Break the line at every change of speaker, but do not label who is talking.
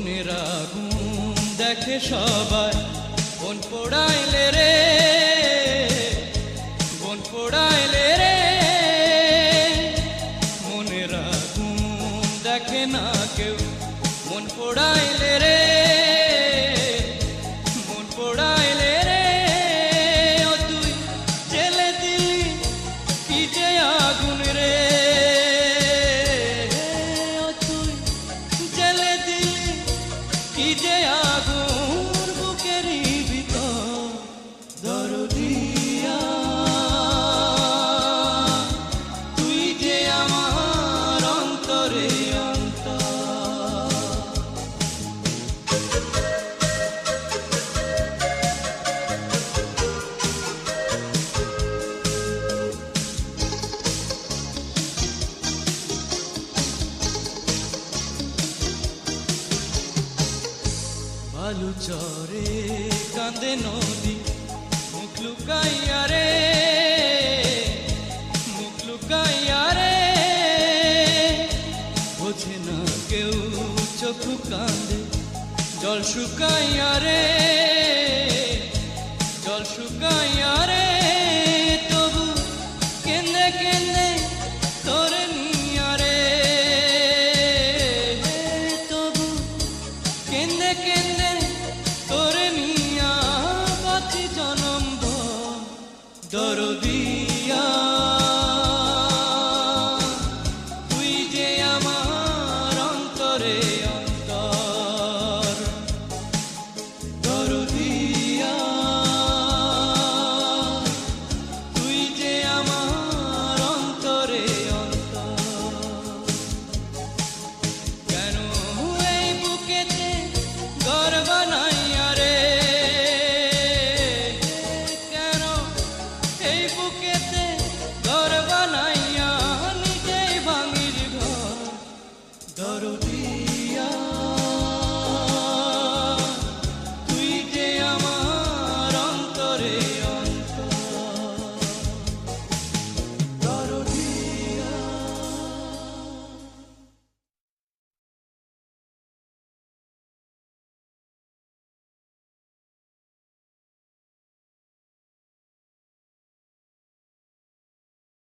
মনের আগুন দেখে সবাই, মন পোড়াইলে রে, মন পোড়াইলে রে। মনের আগুন দেখে না কেউ, মন পোড়াইলে রে, মন পোড়াইলে রে। ও তুই জেলে দিলি কি যে আগুন রে, ও তুই জেলে দিলি কি যে আগুন বুকেরই ভিতর দরদিয়া। তুই যে আমার অন্তরে অন্তর। বালু চরে কান্দে নদী, মুখ লুকাইয়া রে, মুখ লুকাইয়া রে। বোঝে না কেউ চোখ কান্দে জল শুকাইয়া রে।